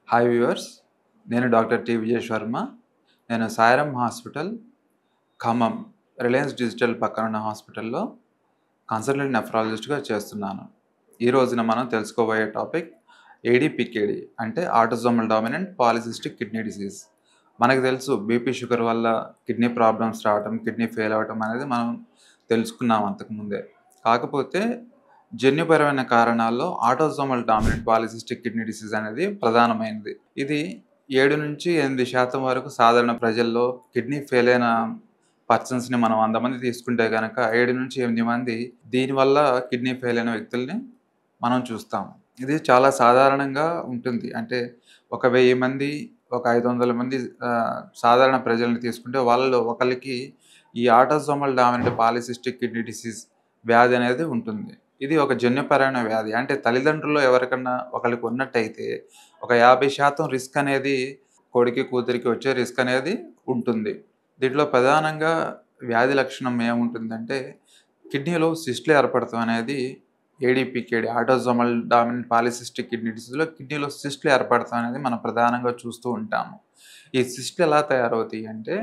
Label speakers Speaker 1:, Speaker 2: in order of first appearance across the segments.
Speaker 1: Hi viewers, నేను doctor T Vijay Sharma. నేను Sairam hospital, Khammam, Reliance digital పక్కనున్న హాస్పిటల్లో కన్సల్టెంట్ నెఫ్రాలజిస్ట్గా చేస్తున్నాను. ఈ రోజున మనం తెలుసుకోబోయే టాపిక్ ఏడీపీకేడి అంటే autosomal dominant polycystic kidney disease. మనకు తెలుసు బీపీ షుగర్ వల్ల కిడ్నీ ప్రాబ్లమ్స్ రావటం, కిడ్నీ ఫెయిల్ అవ్వటం అనేది మనం తెలుసుకున్నాం అంతకుముందే. కాకపోతే జన్యుపరమైన కారణాల్లో autosomal dominant polycystic kidney disease అనేది ప్రధానమైనది. ఇది 7-8% వరకు సాధారణ ప్రజల్లో కిడ్నీ ఫెయిల్ అయిన పర్సన్స్‌ని మనం 100 మంది తీసుకుంటే గనక 7-8 మంది దీనివల్ల కిడ్నీ ఫెయిల్ అయిన వ్యక్తుల్ని మనం చూస్తాం. ఇది చాలా సాధారణంగా ఉంటుంది. అంటే ఒక 1000 మంది, ఒక 500 మంది సాధారణ ప్రజల్ని తీసుకుంటే వాళ్ళలో ఒకళ్ళకి ఈ autosomal dominant polycystic kidney disease వ్యాధి అనేది ఉంటుంది. ఇది ఒక జన్యుపరమైన వ్యాధి. అంటే తల్లిదండ్రుల్లో ఎవరికన్నా ఒకళ్ళకి ఉన్నట్టయితే ఒక 50% రిస్క్ అనేది కొడుకు, కూతురికి వచ్చే రిస్క్ అనేది ఉంటుంది. దీంట్లో ప్రధానంగా వ్యాధి లక్షణం ఏముంటుందంటే కిడ్నీలో సిస్ట్‌లు ఏర్పడటం అనేది ఏడీపీకేడి ఆటోసోమల్ డామినెంట్ పాలిసిస్టిక్ కిడ్నీ డిసీజ్‌లో కిడ్నీలో సిస్ట్‌లు ఏర్పడటం అనేది మనం ప్రధానంగా చూస్తూ ఉంటాము. ఈ సిస్ట్‌లు ఎలా తయారవుతాయి అంటే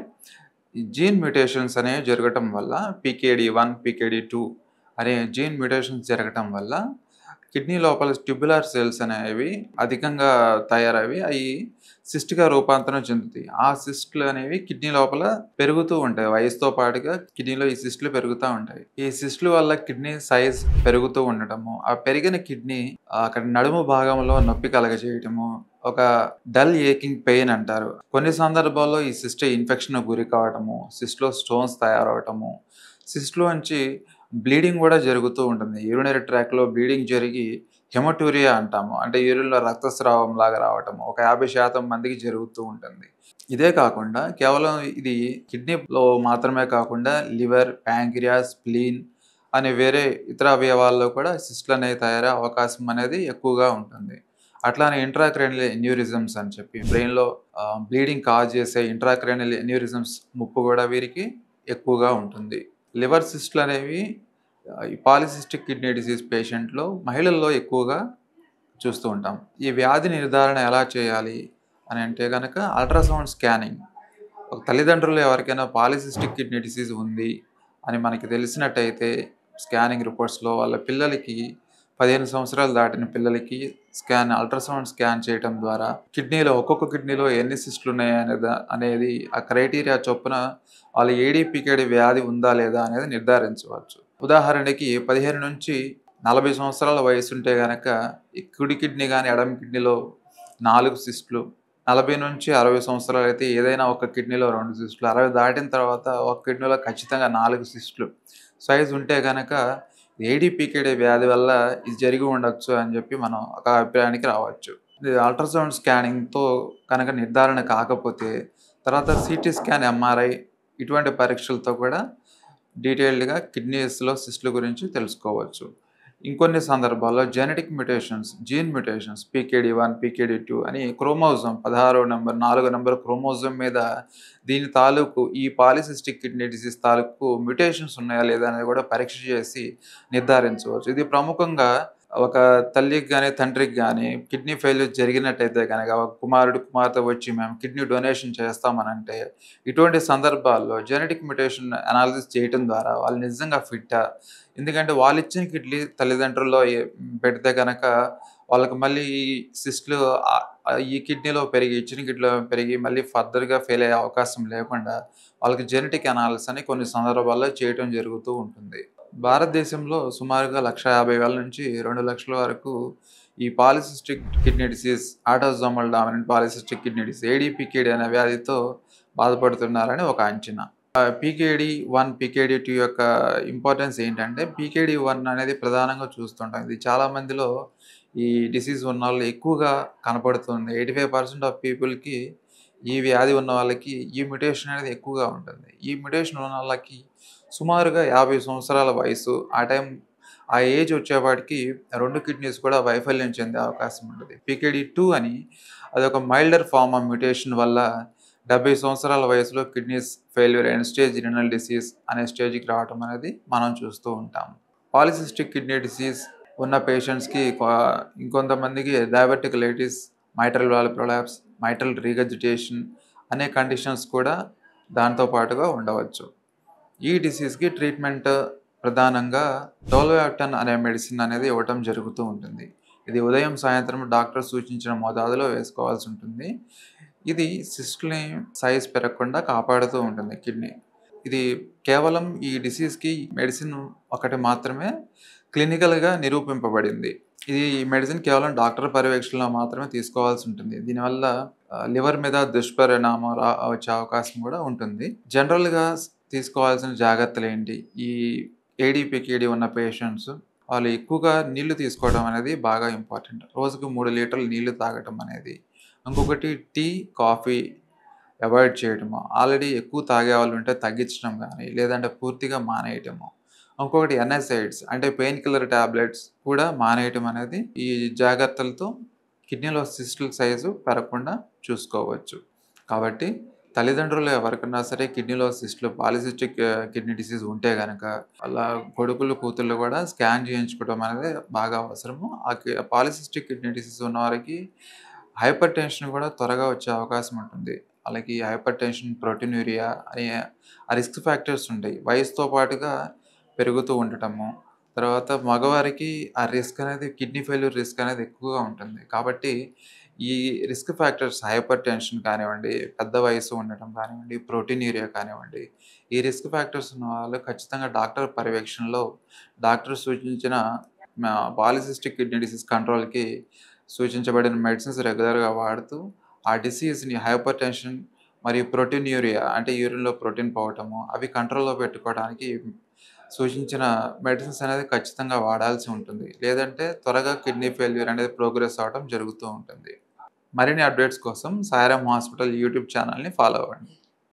Speaker 1: ఈ జీన్ మ్యుటేషన్స్ అనేవి జరగటం వల్ల పీకేడీ1, పీకేడీ2 అనే జీన్ మ్యుటేషన్స్ జరగటం వల్ల కిడ్నీ లోపల ట్యూబులర్ సెల్స్ అనేవి అధికంగా తయారవి అయి సిస్ట్‌గా రూపాంతరం చెందుతాయి. ఆ సిస్ట్‌లు అనేవి కిడ్నీ లోపల పెరుగుతూ ఉంటాయి. వయసుతో పాటుగా కిడ్నీలో ఈ సిస్ట్‌లు పెరుగుతా ఉంటాయి. ఈ సిస్ట్‌ల వల్ల కిడ్నీ సైజ్ పెరుగుతూ ఉండటము, ఆ పెరిగిన కిడ్నీ అక్కడ నడుము భాగంలో నొప్పి కలగజేయటము, ఒక డల్ ఏకింగ్ పెయిన్ అంటారు. కొన్ని సందర్భాల్లో ఈ సిస్ట్ ఇన్ఫెక్షన్‌కి గురి కావటము, సిస్ట్‌లో స్టోన్స్ తయారవ్వటము, సిస్ట్‌లోంచి బ్లీడింగ్ గూడా జరుగుతూ ఉంటుంది. యూరినరీ ట్రాక్‌లో బ్లీడింగ్ జరిగి హెమటూరియా అంటాము. అంటే యూరిన్‌లో రక్తస్రావంలాగా రావటము. ఒక 50% మందికి జరుగుతూ ఉంటుంది. ఇదే కాకుండా కేవలం ఇది కిడ్నీలో మాత్రమే కాకుండా లివర్, ప్యాంక్రియాస్, స్ప్లీన్ అనే వేరే ఇతర అవయవాల్లో కూడా సిస్ట్‌లనేవి తయారయ్యే అవకాశం అనేది ఎక్కువగా ఉంటుంది. అట్లానే ఇంట్రాక్రేనియల్ ఎన్యూరిజమ్స్ అని చెప్పి బ్రెయిన్‌లో బ్లీడింగ్ కాజ్ చేసే ఇంట్రాక్రేనియల్ ఎన్యూరిజమ్స్ ముప్పు గూడా వీరికి ఎక్కువగా ఉంటుంది. లివర్ సిస్ట్‌లనేవి ఈ పాలిసిస్టిక్ కిడ్నీ డిసీజ్ పేషెంట్‌లో మహిళల్లో ఎక్కువగా చూస్తూ ఉంటాం. ఈ వ్యాధి నిర్ధారణ ఎలా చేయాలి అని అంటే గనక అల్ట్రాసౌండ్ స్కానింగ్. ఒక తల్లిదండ్రుల్లో ఎవరికైనా పాలిసిస్టిక్ కిడ్నీ డిసీజ్ ఉంది అని మనకి తెలిసినట్టయితే స్కానింగ్ రిపోర్ట్స్‌లో వాళ్ళ పిల్లలకి 15 సంవత్సరాలు దాటిన పిల్లలకి అల్ట్రాసౌండ్ స్కాన్ చేయటం ద్వారా ఒక్కొక్క కిడ్నీలో ఎన్ని సిస్ట్‌లు ఉన్నాయి అనేది ఆ క్రైటీరియా చొప్పున వాళ్ళ ఏడీపీకేడి వ్యాధి ఉందా లేదా అనేది నిర్ధారించవచ్చు. ఉదాహరణకి 15-40 సంవత్సరాల వయసుంటే గనక ఈ కుడి కిడ్నీ గాని, ఎడమ కిడ్నీలో 4 సిస్ట్‌లు, 40-60 సంవత్సరాలైతే ఏదైనా ఒక కిడ్నీలో 2 సిస్ట్‌లు, 60 దాటిన తర్వాత ఒక కిడ్నీలో ఖచ్చితంగా 4 సిస్ట్‌లు సైజ్ ఉంటే గనక ఏడీపీకేడి వ్యాధి వల్ల ఇది జరిగి ఉండొచ్చు అని చెప్పి మనం ఒక అభిప్రాయానికి రావచ్చు. ఇది అల్ట్రాసౌండ్ స్కానింగ్‌తో కనుక నిర్ధారణ కాకపోతే తర్వాత సీటీ స్కాన్, ఎంఆర్ఐ ఇటువంటి పరీక్షలతో కూడా డీటెయిల్డ్‌గా కిడ్నీస్‌లో సిస్ట్‌ల గురించి తెలుసుకోవచ్చు. ఇంకొన్ని సందర్భాల్లో జెనెటిక్ మ్యుటేషన్స్, జీన్ మ్యుటేషన్స్ పీకేడీ1, పీకేడీ2 అని క్రోమోజోమ్ 16వ నంబర్, 4 నంబర్ క్రోమోజోమ్ మీద దీని తాలూకు ఈ పాలిసిస్టిక్ కిడ్నీ డిసీజ్ తాలూకు మ్యుటేషన్స్ ఉన్నాయా లేదా అనేది కూడా పరీక్ష చేసి నిర్ధారించవచ్చు. ఇది ప్రముఖంగా ఒక తల్లికి గాని, తండ్రికి గాని కిడ్నీ ఫెయిల్యూర్ జరిగినట్టయితే గనక ఒక కుమారుడు, కుమార్తె వచ్చి మేము కిడ్నీ డొనేషన్ చేస్తామనంటే ఇటువంటి సందర్భాల్లో జెనెటిక్ మ్యుటేషన్ అనాలిసిస్ చేయటం ద్వారా వాళ్ళు నిజంగా ఫిట్టా? ఎందుకంటే వాళ్ళిచ్చిన కిడ్నీ తల్లిదండ్రుల్లో పెడితే గనక వాళ్ళకి మళ్ళీ ఈ సిస్ట్‌లు ఈ కిడ్నీలో పెరిగి, ఇచ్చిన కిడ్నీలో పెరిగి మళ్ళీ ఫర్దర్‌గా ఫెయిల్ అయ్యే అవకాశం లేకుండా వాళ్ళకి జెనెటిక్ అనాలిసిస్ అని కొన్ని సందర్భాల్లో చేయటం జరుగుతూ ఉంటుంది. భారతదేశంలో సుమారుగా 1,50,000 నుంచి 2,00,000 వరకు ఈ polycystic kidney disease, autosomal dominant polycystic kidney disease ADPKD అనే వ్యాధితో బాధపడుతున్నారని ఒక అంచనా. పీకేడీ1, పీకేడీ2 యొక్క ఇంపార్టెన్స్ ఏంటంటే పీకేడీ1 అనేది ప్రధానంగా చూస్తుంటాం. ఇది చాలా మందిలో ఈ డిసీజ్ ఉన్నోళ్ళు ఎక్కువగా కనపడుతుంది. 85% ఆఫ్ పీపుల్‌కి ఈ వ్యాధి ఉన్న వాళ్ళకి ఈ మ్యుటేషన్ అనేది ఎక్కువగా ఉంటుంది. ఈ మ్యుటేషన్ ఉన్నోళ్ళకి సుమారుగా 50 సంవత్సరాల వయసు, ఆ ఏజ్ వచ్చేపాటికి 2 కిడ్నీస్ కూడా వైఫల్యం చెందే అవకాశం ఉంటది. పీకేడీ2 అని అదొక మైల్డర్ ఫార్మ్ ఆఫ్ మ్యుటేషన్ వల్ల 70 సంవత్సరాల వయసులో కిడ్నీస్ ఫెయిల్యూర్ అయిన స్టేజ్ రినల్ డిసీజ్ అనే స్టేజ్‌కి రావటం అనేది మనం చూస్తూ ఉంటాం. పాలిసిస్టిక్ కిడ్నీ డిసీజ్ ఉన్న పేషెంట్స్‌కి ఇంకొంతమందికి డయాబెటిక్ లైటిస్ mitral valve prolapse, mitral regurgitation అనే కండిషన్స్ కూడా దాంతో పాటుగా ఉండవచ్చు. ఈ డిసీజ్‌కి ట్రీట్మెంట్ ప్రధానంగా టోలోయాక్టన్ అనే మెడిసిన్ అనేది ఇవ్వటం జరుగుతూ ఉంటుంది. ఇది ఉదయం, సాయంత్రం డాక్టర్ సూచించిన మోతాదులో వేసుకోవాల్సి ఉంటుంది. ఇది సిస్ట్‌ని సైజ్ పెరగకుండా కాపాడుతూ ఉంటుంది కిడ్నీ. ఇది కేవలం ఈ డిసీజ్‌కి మెడిసిన్ ఒకటి మాత్రమే క్లినికల్‌గా నిరూపింపబడింది. ఇది ఈ మెడిసిన్ కేవలం డాక్టర్ పర్యవేక్షణలో మాత్రమే తీసుకోవాల్సి ఉంటుంది. దీనివల్ల లివర్ మీద దుష్పరిణామం వచ్చే అవకాశం కూడా ఉంటుంది. జనరల్‌గా తీసుకోవాల్సిన జాగ్రత్తలేంటి? ఈ ఏడీపీకేడీ ఉన్న పేషెంట్స్ వాళ్ళు ఎక్కువగా నీళ్లు తీసుకోవడం అనేది బాగా ఇంపార్టెంట్. రోజుకు 3 లీటర్లు నీళ్లు తాగటం అనేది. ఇంకొకటి టీ, కాఫీ అవాయిడ్ చేయడము. ఆల్రెడీ ఎక్కువ తాగేవాళ్ళుంటే తగ్గించడం గానీ, లేదంటే పూర్తిగా మానేయటము. ఇంకొకటి ఎన్‌ఎసైడ్స్ అంటే పెయిన్ కిల్లర్ టాబ్లెట్స్ కూడా మానేయటం అనేది ఈ జాగ్రత్తలతో కిడ్నీలో సిస్టుల సైజు పెరగకుండా చూసుకోవచ్చు. కాబట్టి తల్లిదండ్రులు ఎవరికన్నా సరే కిడ్నీలో సిస్టులు పాలిసిస్టిక్ కిడ్నీ డిసీజ్ ఉంటే గనక వాళ్ళ కొడుకులు, కూతుర్లు కూడా స్కాన్ చేయించుకోవడం అనేది బాగా అవసరము. పాలిసిస్టిక్ కిడ్నీ డిసీజ్ ఉన్నవారికి హైపర్ టెన్షన్ కూడా త్వరగా వచ్చే అవకాశం ఉంటుంది. వాళ్ళకి హైపర్ టెన్షన్, ప్రోటీన్యూరియా అనే రిస్క్ ఫ్యాక్టర్స్ ఉంటాయి. వయసుతో పాటుగా పెరుగుతూ ఉండటము. తర్వాత మగవారికి ఆ రిస్క్ అనేది కిడ్నీ ఫెయిల్యూర్ రిస్క్ అనేది ఎక్కువగా ఉంటుంది. కాబట్టి ఈ రిస్క్ ఫ్యాక్టర్స్ హైపర్ టెన్షన్ కానివ్వండి, పెద్ద వయసు ఉండటం కానివ్వండి, ప్రోటీన్యూరియా కానివ్వండి, ఈ రిస్క్ ఫ్యాక్టర్స్ ఉన్న వాళ్ళు ఖచ్చితంగా డాక్టర్ పర్యవేక్షణలో డాక్టర్ సూచించిన పాలిసిస్టిక్ కిడ్నీ డిసీజ్ కంట్రోల్‌కి సూచించబడిన మెడిసిన్స్ రెగ్యులర్‌గా వాడుతూ ఆ డిసీజ్‌ని హైపర్ టెన్షన్ మరియు ప్రోటీన్యూరియా అంటే యూరిన్‌లో ప్రోటీన్ పోవటము అవి కంట్రోల్‌లో పెట్టుకోవడానికి సూచించిన మెడిసిన్స్ అనేది ఖచ్చితంగా వాడాల్సి ఉంటుంది. లేదంటే త్వరగా కిడ్నీ ఫెయిల్యూర్ అనేది ప్రోగ్రెస్ అవ్వడం జరుగుతూ ఉంటుంది. మరిన్ని అప్డేట్స్ కోసం సాయిరామ్ హాస్పిటల్ యూట్యూబ్ ఛానల్‌ని ఫాలో అవ్వండి.